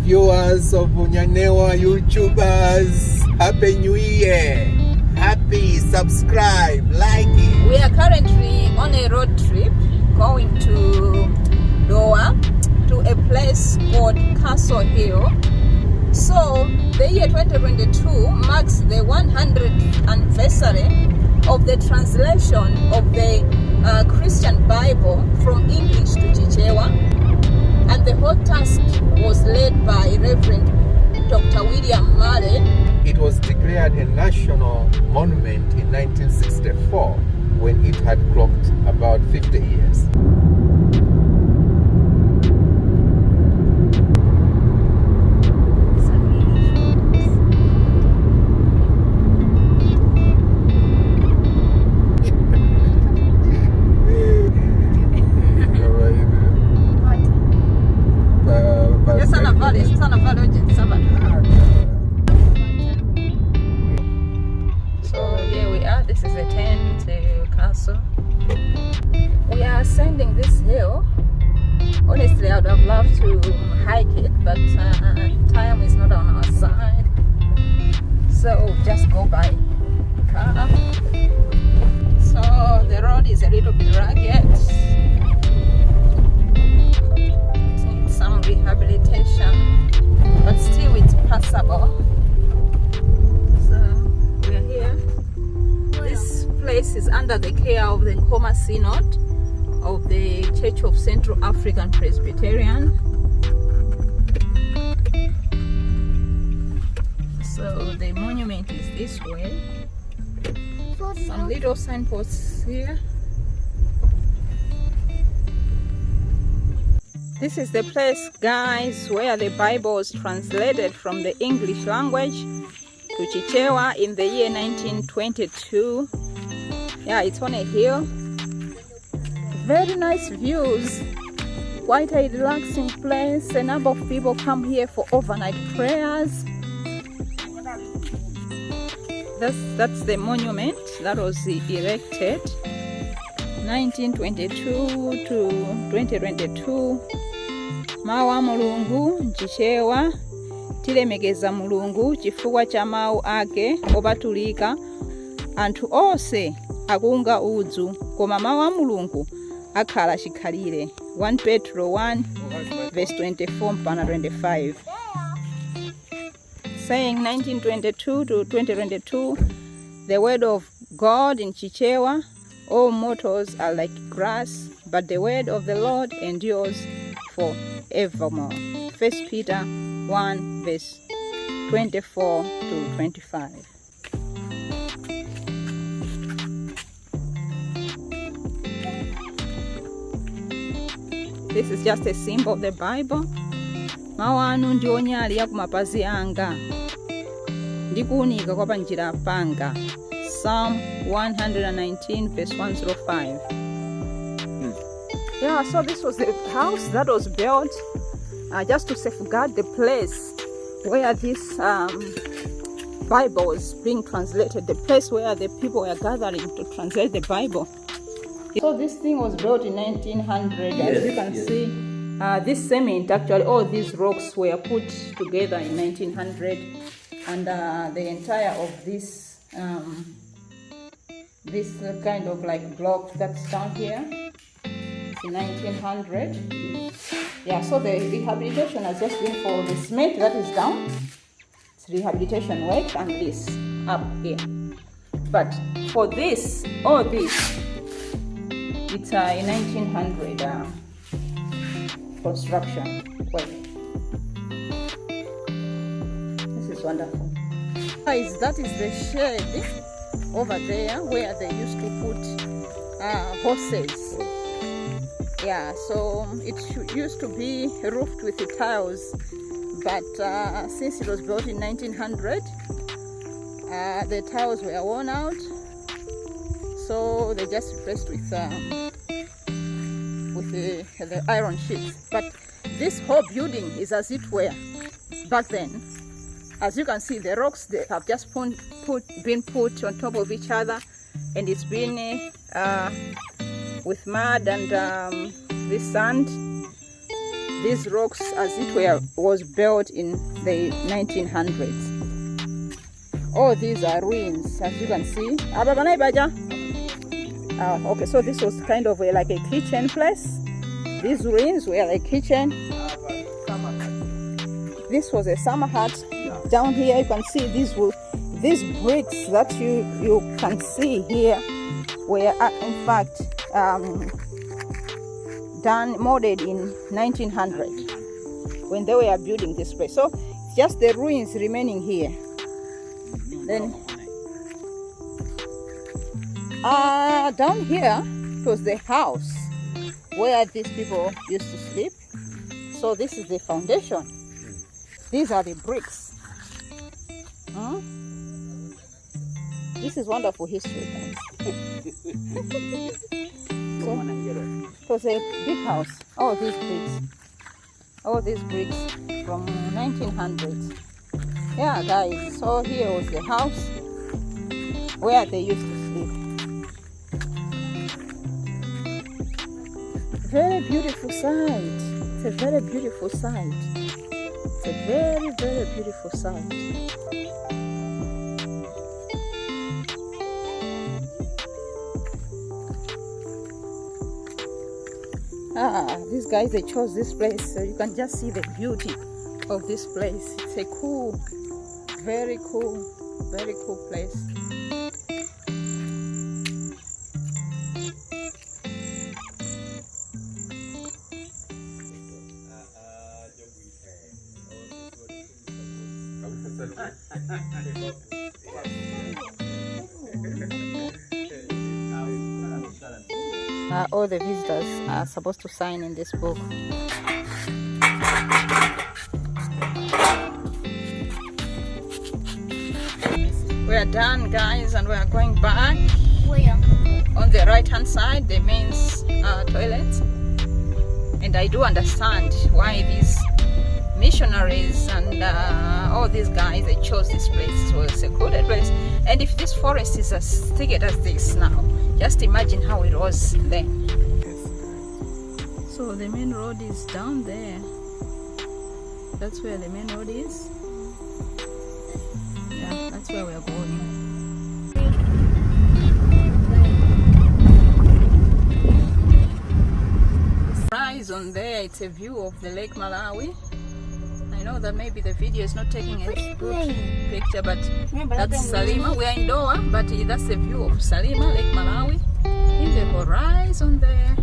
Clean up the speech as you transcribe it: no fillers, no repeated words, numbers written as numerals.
viewers of Nyanewa YouTubers. Happy New Year. Happy, subscribe, like it. We are currently on a road trip going to Doha, to a place called Kaso Hill. So the year 2022 marks the 100th anniversary of the translation of the Christian Bible from English to Chichewa, and the whole task was led by Reverend Dr. William Murray. It was declared a national monument in 1964 when it had clocked about 50 years. So here we are. This is the 10 to Kaso. We are ascending this hill. Honestly, I would have loved to hike it, but time is not on our side. So just go by car. So the road is a little bit rugged. It needs some rehabilitation, but still it's passable. So we are here. This place is under the care of the Nkoma Synod of the Church of Central African Presbyterian. So the monument is this way. Some little signposts here. This is the place, guys, where the Bible was translated from the English language to Chichewa in the year 1922. Yeah, it's on a hill. Very nice views. Quite a relaxing place. A number of people come here for overnight prayers. That's the monument that was erected 1922 to 2022. Mawa mulungu Chichewa tilemekeza mulungu chifukwa cha mawu ake obatulika anthu onse akunga udzu koma mawu a mulungu akhala chikhalire. 1 Petro 1 verse 24 mpaka 25. Saying 1922 to 2022, the word of God in Chichewa, all mortals are like grass, but the word of the Lord endures forevermore. 1 Peter 1 verse 24 to 25. This is just a symbol of the Bible. Mawanu ndi onyali ya kumapazi anga ndikuunika kwa panjira panga. Psalm 119 verse 105. Yeah, so this was the house that was built just to safeguard the place where this Bible was being translated, the place where the people were gathering to translate the Bible. So this thing was built in 1900, yes, as you can see. This cement, actually, all these rocks were put together in 1900, and the entire of this this kind of like block that's down here in 1900. Yeah, so the rehabilitation has just been for the cement that is down. It's rehabilitation work, and this up here. But for this, all this, it's in 1900. Construction work. This is wonderful. Guys, that is the shed over there where they used to put horses. Yeah, so it used to be roofed with the tiles, but since it was built in 1900, the tiles were worn out, so they just replaced with the iron sheets. But this whole building is as it were back then. As you can see, the rocks, they have just been put on top of each other, and it's been with mud and this sand. these rocks as it was built in the 1900s. All these are ruins, as you can see. Okay, so this was kind of like a kitchen place. These ruins were a kitchen. This was a summer hut. Down here you can see these bricks that you can see here were in fact molded in 1900 when they were building this place. So just the ruins remaining here. Then down here was the house where these people used to sleep. So this is the foundation. These are the bricks. This is wonderful history, guys. So, it was a big house. All these bricks from 1900s. Yeah, guys. So here was the house where they used to sleep. Very beautiful sight. It's a very beautiful sight. It's a very, very beautiful sight. These guys, they chose this place so you can just see the beauty of this place. It's a cool, very cool place. All the visitors are supposed to sign in this book. We are done, guys, and we are going back. Where? On the right hand side, the men's toilet. And I do understand why these missionaries and all these guys, they chose this place. It was a secluded place. And if this forest is as thick as this now, just imagine how it was then. So the main road is down there. That's where the main road is. Yeah, that's where we are going. Rise on there, it's a view of the Lake Malawi. I know that maybe the video is not taking a good picture, but that's Salima. We are in Doha, but that's the view of Salima, Lake Malawi, in the horizon there.